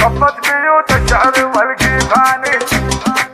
صفت بيوت الشعر والقيفاني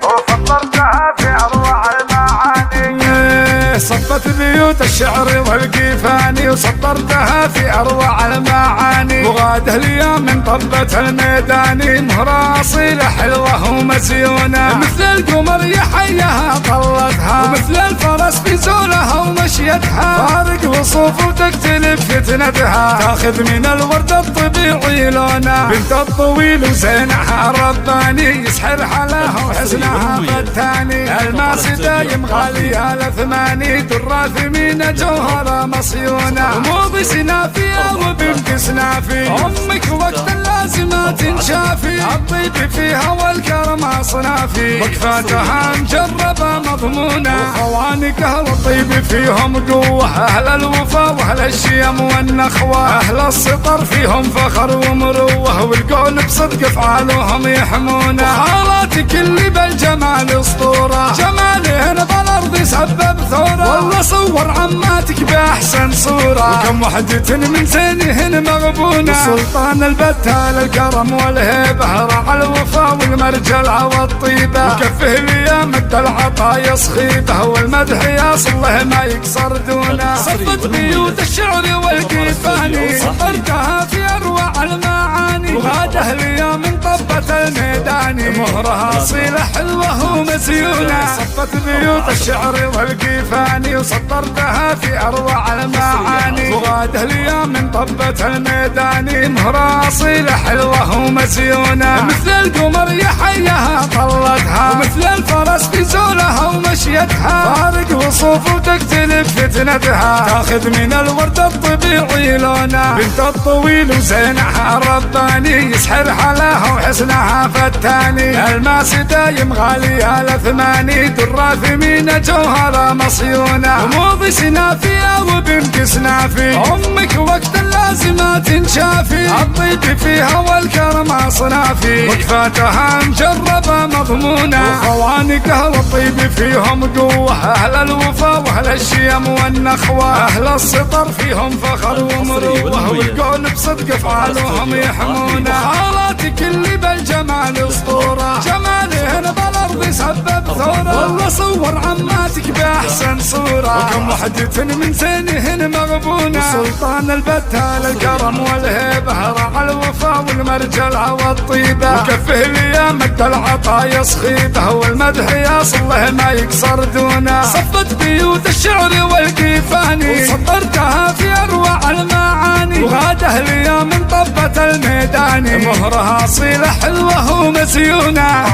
وفطرتها في أروع المعاني. صفت بيوت الشعر والقيفاني وسطرتها في أروع المعاني. وغاده اليوم من طبة الميداني مهرة أصيلة حلوة ومزيونة، مثل القمر يحيها طلتها ومثل الفرس في زولها ومشيتها. فارق وصوف وتختلف فتنتها، تاخذ من الورد الطبيعي لونها. بنت الطويل وزينها رباني، يسحر حلاها وحسنها فتاني. الماس دايم غالية لثماني، درة ثمينة جوهرة مصيونة. موضي سنافية وبنت سنافي، أمك وقت اللازمة تنشافي. الطيب فيها والكرم أصنافي، وقفاتها مجربة مضمونة. وخوانك أهل الطيب فيهم قوة، أهل الوفا وأهل الشيم والنخوة. أهل السطر فيهم فخر ومروة، والقول بصدق أفعالهم يحمونه. وخالاتك اللي بالجمال أسطورة، جمالهن بالأرض يسبب ثورة. والله صور عماتك بأحسن صورة، وكم وحدة من سنهن مغبونة. سلطان البتال الكرم والهيبة، رعى الوفا والمرجلة والطيبة. وكفه لي مد العطايا صخيبه، والمدح يصله ما يكسر دونه. صفت بيوت الشعر والقيفاني، سطرتها في أروع المعاني. وغاده لي من طبة الميداني، مهرها أصيلة حلوة ومزيونة. صفت بيوت الشعر والقيفاني وسطرتها في أروع المعاني. وغاده لي من طبة الميداني، مهرة أصيلة حلوة ومزيونة. مثل القمر يحيها طلتها ومثل الفرس في زولها ومشيتها. فارق وصوف وتختلف فتنتها، تاخذ من الورد الطبيعي لونها. بنت الطويل وزينها رباني، يسحر حلاها وحسنها فتاني. الماس دايم غالية لثماني، درة ثمينة جوهرة مصيونة. موضي سنافية وبنت سنافي، أمك وقت اللازمة تنشافي. الطيب فيها والكرم أصنافي، وقفاتها مجربة مضمونة. وخوانك أهل الطيب فيهم قوة، أهل الوفا وأهل الشيم والنخوة. أهل السطر فيهم فخر ومروة، والقول بصدق أفعالهم يحمونه. خالاتك اللي بالجمال أسطورة، جمالهن بالأرض يسبب ثورة. والله صور عماتك بأحسن صورة، وكم وحدة من زينهن مغبونة. سلطان البتال الكرم والهيبة، رعى الوفا والمرجلة والطيبة. وكفه لي مد العطايا صخيبه، والمدح يصله ما يكسر دونه. صفت بيوت الشعر والقيفاني، وسطرتها في أروع المعاني. وغاده لي من طبة الميداني، مهرها أصيلة حلوة ومزيونة.